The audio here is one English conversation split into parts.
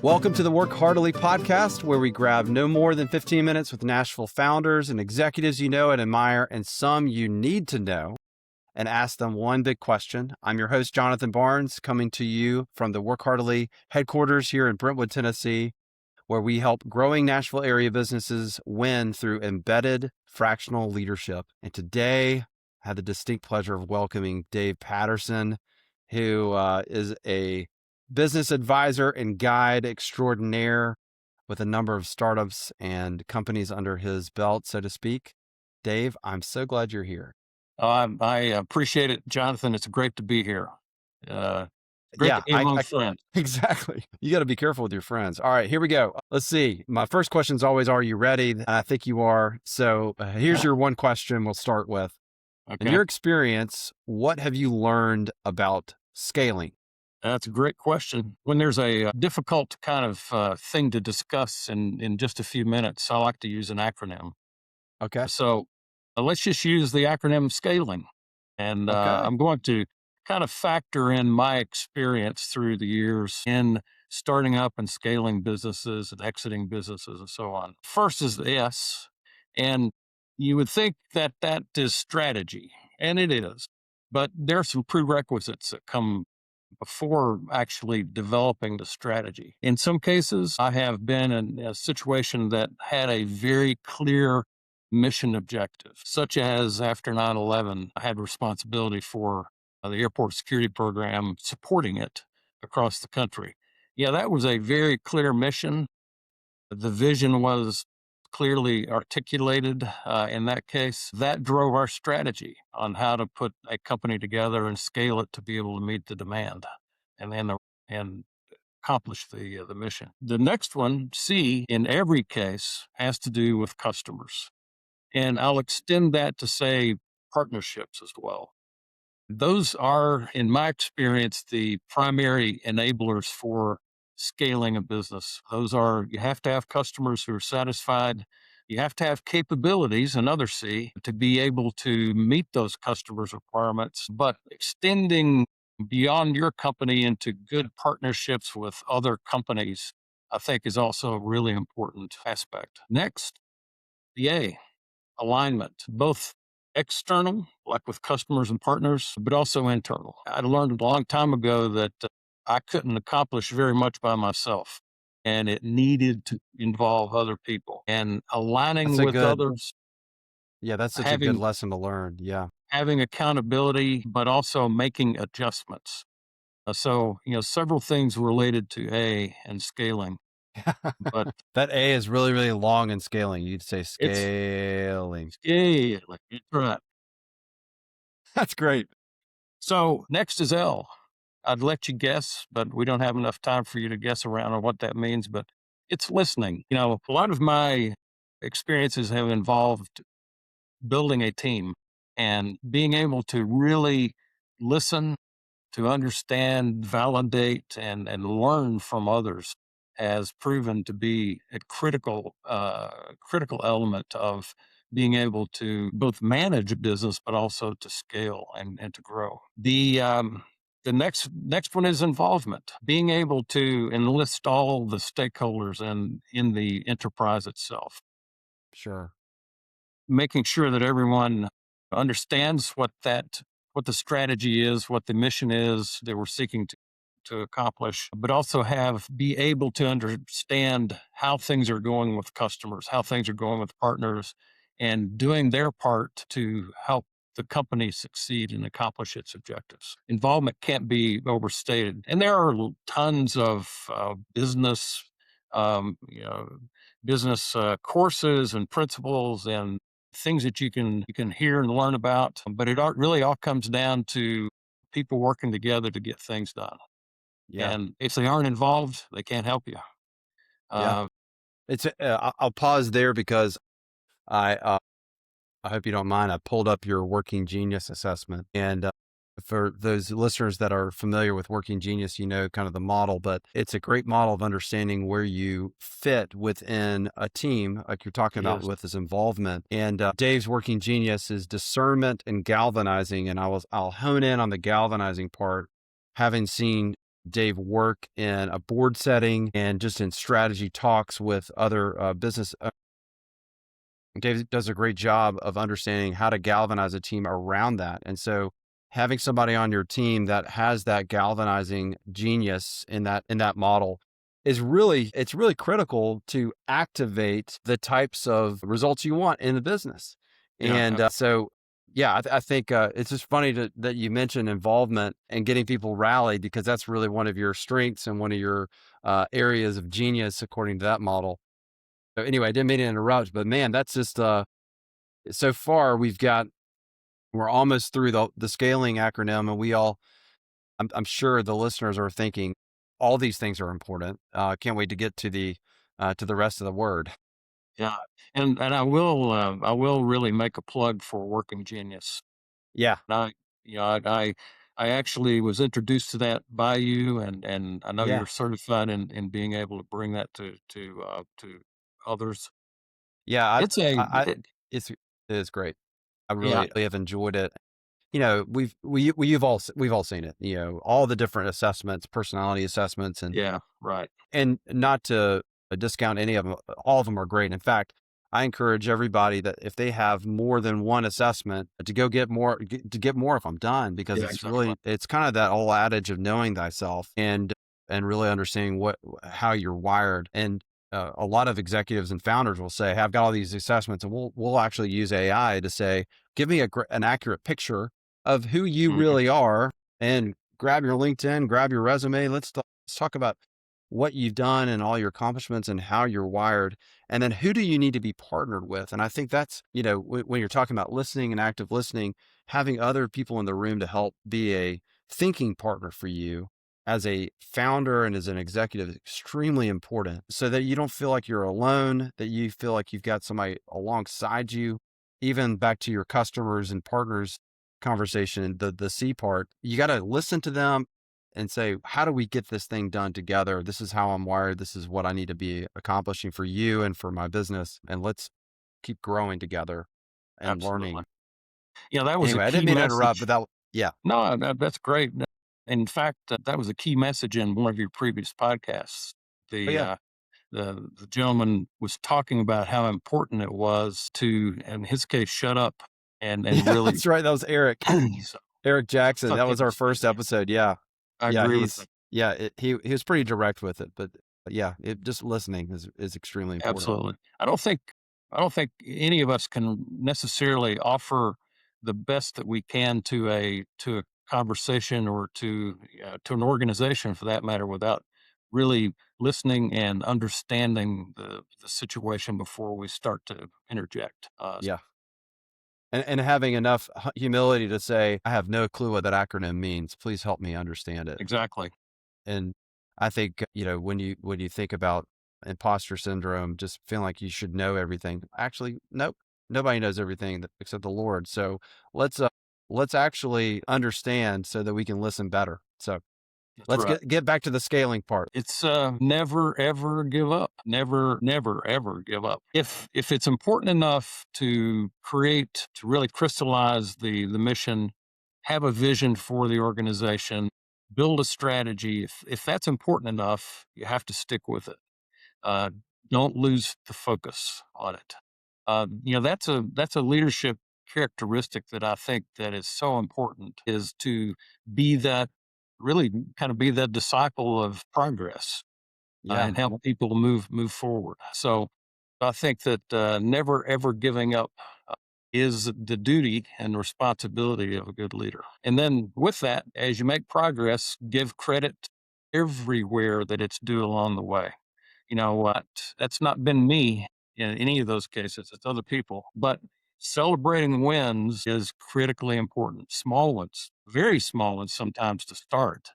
Welcome to the Work Heartily podcast, where we grab no more than 15 minutes with Nashville founders and executives you know and admire, and some you need to know, and ask them one big question. I'm your host, Jonathan Barnes, coming to you from the Work Heartily headquarters here in Brentwood, Tennessee, where we help growing Nashville area businesses win through embedded fractional leadership. And today, I had the distinct pleasure of welcoming Dave Patterson, who is a business advisor and guide extraordinaire with a number of startups and companies under his belt, so to speak. Dave, I'm so glad you're here. I appreciate it, Jonathan. It's great to be here. Great Yeah, to be among friends. exactly. You got to be careful with your friends. All right, here we go. Let's see. My first question is always, are you ready? And I think you are. So here's your one question we'll start with. In your experience, what have you learned about scaling? That's a great question. When there's a difficult kind of thing to discuss in just a few minutes, I like to use an acronym. Okay. So let's just use the acronym scaling. And Okay. I'm going to kind of factor in my experience through the years in starting up and scaling businesses and exiting businesses and so on. First is the S. And you would think that that is strategy, and it is. But there are some prerequisites that come before actually developing the strategy. In some cases, I have been in a situation that had a very clear mission objective, such as after 9/11, I had responsibility for the airport security program, supporting it across the country. Yeah, that was a very clear mission. The vision was clearly articulated in that case. That drove our strategy on how to put a company together and scale it to be able to meet the demand and accomplish the mission. The next one, C, in every case, has to do with customers. And I'll extend that to say partnerships as well. Those are, in my experience, the primary enablers for scaling a business. You have to have customers who are satisfied. You have to have capabilities, another C, to be able to meet those customers' requirements, but extending beyond your company into good partnerships with other companies, I think is also a really important aspect. Next, the A, alignment, both external, like with customers and partners, but also internal. I learned a long time ago that I couldn't accomplish very much by myself, and it needed to involve other people and aligning with others. Yeah, that's such a good lesson to learn. Yeah. Having accountability, but also making adjustments. So, several things related to A and scaling. But that A is really, really long in scaling. You'd say scaling. Scaling. That's right. That's great. So next is L. I'd let you guess, but we don't have enough time for you to guess around on what that means, but it's listening. A lot of my experiences have involved building a team and being able to really listen, to understand, validate, and learn from others has proven to be a critical element of being able to both manage a business, but also to scale and to grow. The next one is involvement, being able to enlist all the stakeholders in the enterprise itself. Sure. Making sure that everyone understands what the strategy is, what the mission is that we're seeking to accomplish, but also be able to understand how things are going with customers, how things are going with partners, and doing their part to help the company succeed and accomplish its objectives. Involvement can't be overstated. And there are tons of business courses and principles and things that you can hear and learn about, but it really all comes down to people working together to get things done. Yeah. And if they aren't involved, they can't help you. Yeah. I'll pause there because I hope you don't mind. I pulled up your Working Genius assessment, and for those listeners that are familiar with Working Genius, kind of the model, but it's a great model of understanding where you fit within a team, like you're talking about with this involvement. And Dave's Working Genius is discernment and galvanizing, and I'll hone in on the galvanizing part, having seen Dave work in a board setting and just in strategy talks with other business. Dave does a great job of understanding how to galvanize a team around that. And so having somebody on your team that has that galvanizing genius in that model is really it's really critical to activate the types of results you want in the business. Yeah. And so yeah, I think it's just funny that you mentioned involvement and getting people rallied because that's really one of your strengths and one of your areas of genius according to that model. So anyway, I didn't mean to interrupt, but man, that's just so far we're almost through the scaling acronym, and I'm sure the listeners are thinking all these things are important. Can't wait to get to the rest of the word. Yeah. And I will really make a plug for Working Genius. Yeah, And you know, I actually was introduced to that by you, and I know yeah, you're certified in being able to bring that to others. yeah. It's a It is great. I yeah, really have enjoyed it. You know, we've all seen it. You know, all the different assessments, personality assessments, yeah, right. and not to discount any of them, all of them are great. In fact, I encourage everybody that if they have more than one assessment to go to get more of them done because Yeah, exactly. it's kind of that old adage of knowing thyself and really understanding how you're wired. And a lot of executives and founders will say, "Hey, I've got all these assessments," and we'll actually use AI to say, "Give me an accurate picture of who you Mhm, really are," and grab your LinkedIn, grab your resume. Let's talk about what you've done and all your accomplishments and how you're wired. And then who do you need to be partnered with? And I think that's, when you're talking about listening and active listening, having other people in the room to help be a thinking partner for you as a founder and as an executive is extremely important so that you don't feel like you're alone, that you feel like you've got somebody alongside you, even back to your customers and partners conversation, the C part, you got to listen to them and say, how do we get this thing done together? This is how I'm wired. This is what I need to be accomplishing for you and for my business. And let's keep growing together and absolutely. learning. Yeah, that was a Anyway, I didn't key mean to interrupt, but message. yeah. No, that's great. In fact, that was a key message in one of your previous podcasts. Oh, The yeah. uh, the gentleman was talking about how important it was to, in his case, shut up and Yeah, really that's right. That was Eric, so Eric Jackson. some That was our people say, first episode. Yeah. I Yeah. agree with him. He was pretty direct with it, but yeah, just listening is extremely important. Absolutely. I don't think any of us can necessarily offer the best that we can to a conversation or to an organization for that matter without really listening and understanding the situation before we start to interject. Yeah. And having enough humility to say, I have no clue what that acronym means. Please help me understand it. Exactly. And I think, when you think about imposter syndrome, just feeling like you should know everything. Actually, nope. Nobody knows everything except the Lord. So let's uh, let's actually understand so that we can listen better. So That's let's right. get back to the scaling part. It's never ever give up. Never ever give up. If it's important enough to create to really crystallize the mission, have a vision for the organization, build a strategy. If that's important enough, you have to stick with it. Uh, don't lose the focus on it. That's a leadership characteristic that I think that is so important is to be that really kind of be that disciple of progress Yeah. and help people move forward. So I think that never ever giving up is the duty and responsibility of a good leader. And then with that, as you make progress, give credit everywhere that it's due along the way. You know what? That's not been me in any of those cases. It's other people. But celebrating wins is critically important. Small ones, very small ones sometimes to start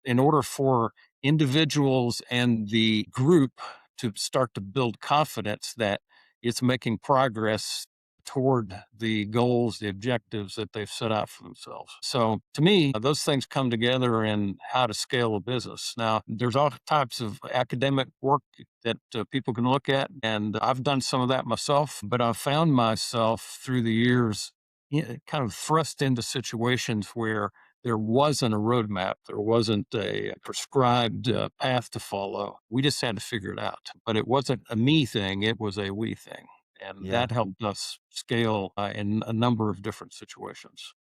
in order for individuals and the group to start to build confidence that it's making progress toward the goals, the objectives that they've set out for themselves. So to me, those things come together in how to scale a business. Now, there's all types of academic work that people can look at, and I've done some of that myself, but I've found myself through the years kind of thrust into situations where there wasn't a roadmap. There wasn't a prescribed path to follow. We just had to figure it out. But it wasn't a me thing, it was a we thing. And Yeah. that helped us scale in a number of different situations.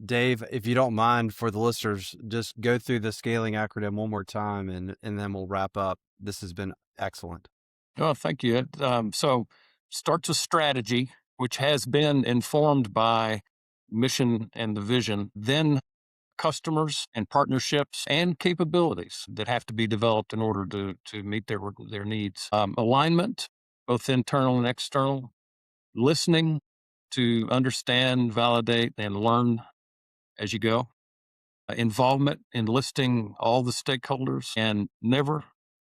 Dave, if you don't mind, for the listeners, just go through the scaling acronym one more time and then we'll wrap up. This has been excellent. Oh, thank you. So starts with strategy, which has been informed by mission and the vision, then customers and partnerships and capabilities that have to be developed in order to meet their needs. Alignment, both internal and external, listening to understand, validate, and learn as you go. Involvement, enlisting all the stakeholders, and never,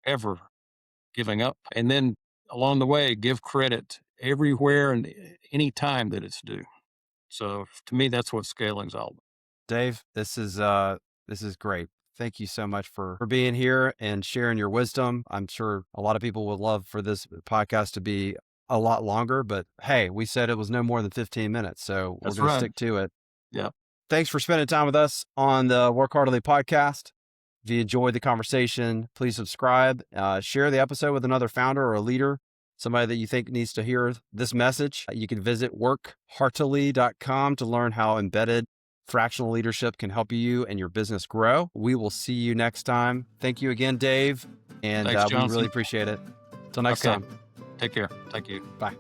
ever giving up. And then along the way, give credit everywhere and any time that it's due. So to me, that's what scaling's all about. Dave, this is great. Thank you so much for being here and sharing your wisdom. I'm sure a lot of people would love for this podcast to be a lot longer, but hey, we said it was no more than 15 minutes, so we're That's going to right. stick to it. Yeah. Thanks for spending time with us on the Work Heartily podcast. If you enjoyed the conversation, please subscribe, share the episode with another founder or a leader, somebody that you think needs to hear this message. You can visit workheartily.com to learn how embedded fractional leadership can help you and your business grow. We will see you next time. Thank you again, Dave. And Thanks, we Johnson. really appreciate it. Till next time. Take care. Thank you. Bye.